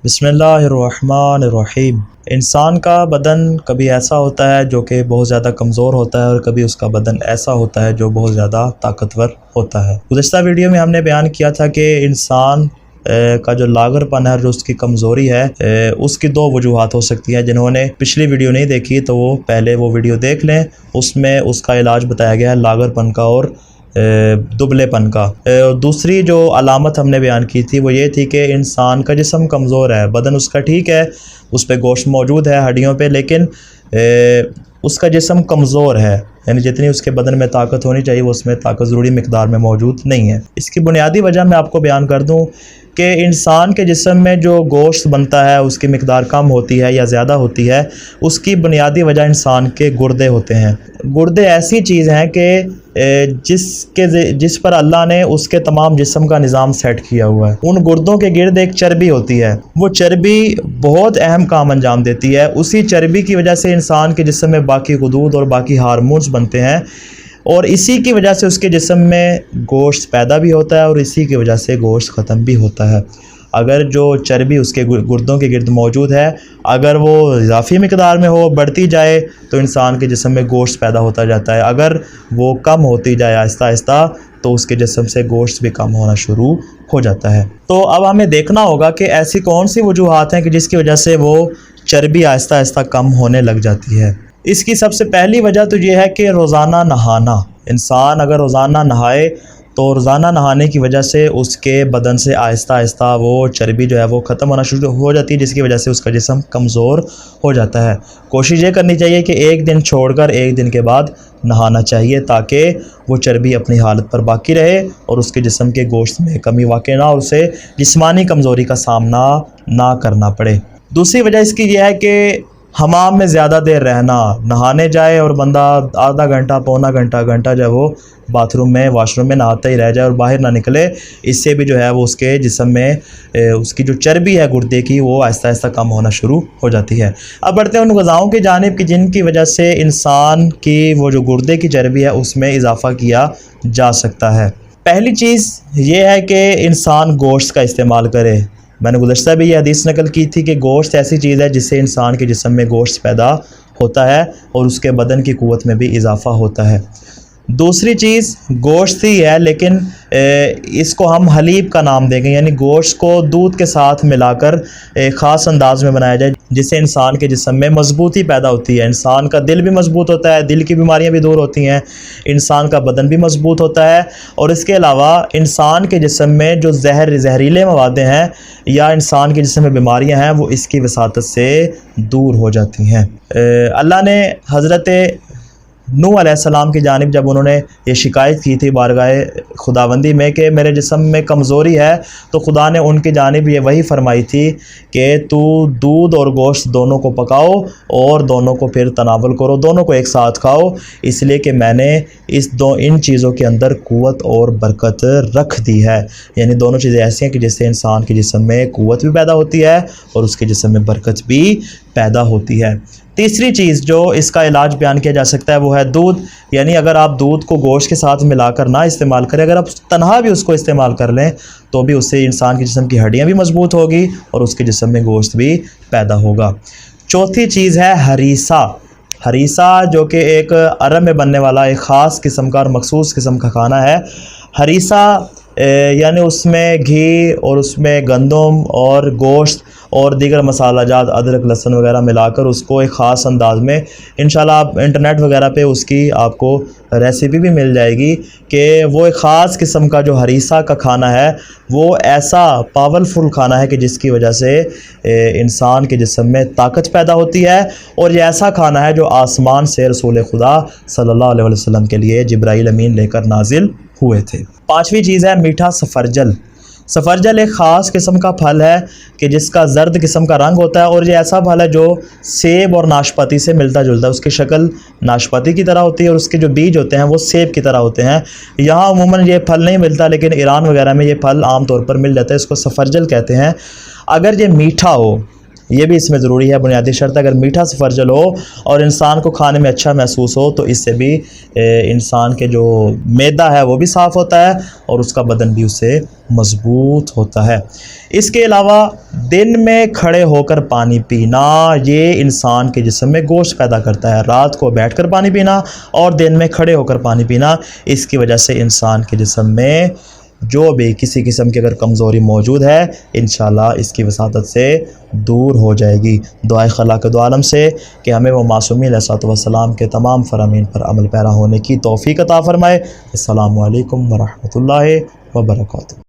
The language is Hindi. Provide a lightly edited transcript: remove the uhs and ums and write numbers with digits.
बिस्मिल्लाहिर्रहमानिर्रहीम। इंसान का बदन कभी ऐसा होता है जो कि बहुत ज़्यादा कमज़ोर होता है और कभी उसका बदन ऐसा होता है जो बहुत ज़्यादा ताकतवर होता है। गुज़श्ता वीडियो में हमने बयान किया था कि इंसान का जो लागरपन है, जो उसकी कमज़ोरी है, उसकी दो वजूहात हो सकती है। जिन्होंने पिछली वीडियो नहीं देखी तो वो पहले वो वीडियो देख लें, उसमें उसका इलाज बताया गया है लागरपन का और दुबलेपन का। दूसरी जो अलामत हमने बयान की थी वो ये थी कि इंसान का जिस्म कमज़ोर है, बदन उसका ठीक है, उस पर गोश्त मौजूद है हड्डियों पे, लेकिन उसका जिस्म कमज़ोर है, यानी जितनी उसके बदन में ताकत होनी चाहिए वो उसमें ताकत ज़रूरी मिकदार में मौजूद नहीं है। इसकी बुनियादी वजह मैं आपको बयान कर दूं कि इंसान के जिस्म में जो गोश्त बनता है उसकी मिकदार कम होती है या ज़्यादा होती है। उसकी बुनियादी वजह इंसान के गुर्दे होते हैं। गुर्दे ऐसी चीज़ हैं कि जिस पर अल्लाह ने उसके तमाम जिस्म का निज़ाम सेट किया हुआ है। उन गुर्दों के गिर्द एक चर्बी होती है, वो चर्बी बहुत अहम काम अंजाम देती है। उसी चर्बी की वजह से इंसान के जिस्म में बाकी गुदूद और बाकी हार्मोन्स बनते हैं और इसी की वजह से उसके जिस्म में गोश्त पैदा भी होता है और इसी की वजह से गोश्त ख़त्म भी होता है। अगर जो चर्बी उसके गुर्दों के गिर्द मौजूद है, अगर वो इजाफी मिकदार में हो, बढ़ती जाए तो इंसान के जिस्म में गोश्त पैदा होता जाता है। अगर वो कम होती जाए आहिस्ता आहिस्ता तो उसके जिस्म से गोश्त भी कम होना शुरू हो जाता है। तो अब हमें देखना होगा कि ऐसी कौन सी वजूहात हैं कि जिसकी वजह से वो चर्बी आहिस्ता आहिस्ता कम होने लग जाती है। इसकी सबसे पहली वजह तो ये है कि रोज़ाना नहाना। इंसान अगर रोज़ाना नहाए तो रोज़ाना नहाने की वजह से उसके बदन से आहिस्ता आहिस्ता वो चर्बी जो है वो ख़त्म होना शुरू हो जाती है, जिसकी वजह से उसका जिस्म कमज़ोर हो जाता है। कोशिश ये करनी चाहिए कि एक दिन छोड़कर एक दिन के बाद नहाना चाहिए ताकि वो चर्बी अपनी हालत पर बाकी रहे और उसके जिस्म के गोश्त में कमी वाक़ई ना, उसे जिस्मानी कमज़ोरी का सामना ना करना पड़े। दूसरी वजह इसकी यह है कि हमाम में ज़्यादा देर रहना। नहाने जाए और बंदा आधा घंटा पौना घंटा जब वो बाथरूम में वॉशरूम में नहाता ही रह जाए और बाहर ना निकले, इससे भी जो है वो उसके जिस्म में उसकी जो चर्बी है गुर्दे की वो आहिस्ता आहिस्ता कम होना शुरू हो जाती है। अब बढ़ते हैं उन ग़िज़ाओं की जानिब की जिनकी वजह से इंसान की वो जो गुर्दे की चर्बी है उसमें इजाफ़ा किया जा सकता है। पहली चीज़ ये है कि इंसान गोश्त का इस्तेमाल करे। मैंने गुज़श्ता भी ये हदीस नकल की थी कि गोश्त ऐसी चीज़ है जिससे इंसान के जिस्म में गोश्त पैदा होता है और उसके बदन की क़ुव्वत में भी इजाफ़ा होता है। दूसरी चीज़ गोश्त ही है, लेकिन इसको हम हलीब का नाम देंगे, यानी गोश्त को दूध के साथ मिलाकर एक ख़ास अंदाज में बनाया जाए जिससे इंसान के जिस्म में मजबूती पैदा होती है। इंसान का दिल भी मजबूत होता है, दिल की बीमारियां भी दूर होती हैं, इंसान का बदन भी मजबूत होता है और इसके अलावा इंसान के जिस्म में जो जहरीले मवाद हैं या इंसान के जिस्म में बीमारियां हैं वो इसकी वसातत से दूर हो जाती हैं। अल्लाह ने हज़रत नूह अलैहिस्सलाम की जानिब जब उन्होंने ये शिकायत की थी बारगाह खुदाबंदी में कि मेरे जिस्म में कमज़ोरी है, तो खुदा ने उनकी जानिब ये वही फरमाई थी कि तू दूध और गोश्त दोनों को पकाओ और दोनों को फिर तनावल करो, दोनों को एक साथ खाओ, इसलिए कि मैंने इन चीज़ों के अंदर क़ुव्वत और बरकत रख दी है। यानी दोनों चीज़ें ऐसी हैं कि जिससे इंसान के जिस्म में क़ुव्वत भी पैदा होती है और उसके जिस्म में बरकत भी पैदा होती है। तीसरी चीज़ जो इसका इलाज बयान किया जा सकता है वो है दूध। यानी अगर आप दूध को गोश्त के साथ मिलाकर ना इस्तेमाल करें, अगर आप तन्हा भी उसको इस्तेमाल कर लें तो भी उससे इंसान के जिस्म की हड्डियां भी मजबूत होगी और उसके जिस्म में गोश्त भी पैदा होगा। चौथी चीज़ है हरीसा। हरीसा जो कि एक अरब में बनने वाला एक ख़ास किस्म का और मखसूस किस्म का खाना है। हरीसा यानी उसमें घी और उसमें गंदम और गोश्त और दीगर मसाला जात अदरक लहसुन वगैरह मिलाकर उसको एक ख़ास अंदाज में, इंशाल्लाह आप इंटरनेट वगैरह पे उसकी आपको रेसिपी भी मिल जाएगी कि वो एक ख़ास किस्म का जो हरीसा का खाना है वो ऐसा पावरफुल खाना है कि जिसकी वजह से इंसान के जिस्म में ताकत पैदा होती है और ये ऐसा खाना है जो आसमान से रसूल खुदा सल्लल्लाहु अलैहि वसल्लम के लिए जिब्राइल अमीन लेकर नाजिल हुए थे। पाँचवीं चीज़ है मीठा सफ़रजल। सफ़रजल एक ख़ास किस्म का फल है कि जिसका जर्द किस्म का रंग होता है और ये ऐसा फल है जो सेब और नाशपाती से मिलता जुलता है। उसकी शक्ल नाशपाती की तरह होती है और उसके जो बीज होते हैं वो सेब की तरह होते हैं। यहाँ उमूमन ये फल नहीं मिलता, लेकिन ईरान वगैरह में ये फल आम तौर पर मिल जाता है। इसको सफ़रजल कहते हैं। अगर ये मीठा हो ये भी इसमें ज़रूरी है, बुनियादी शर्त। अगर मीठा सफ़रजल हो और इंसान को खाने में अच्छा महसूस हो तो इससे भी इंसान के जो मैदा है वो भी साफ़ होता है और उसका बदन भी उससे मज़बूत होता है। इसके अलावा दिन में खड़े होकर पानी पीना, ये इंसान के जिस्म में गोश्त पैदा करता है। रात को बैठकर पानी पीना और दिन में खड़े होकर पानी पीना, इसकी वजह से इंसान के जिस्म में जो भी किसी किस्म की अगर कमज़ोरी मौजूद है इंशाल्लाह इसकी वसादत से दूर हो जाएगी। दुआए खलाक़ दो आलम से कि हमें वो मासूमीन अलैहिस्सलाम के तमाम फ़रामीन पर अमल पैरा होने की तौफ़ीक़ अता फ़रमाए। अस्सलामु अलैकुम व रहमतुल्लाहि व बरकातुहू।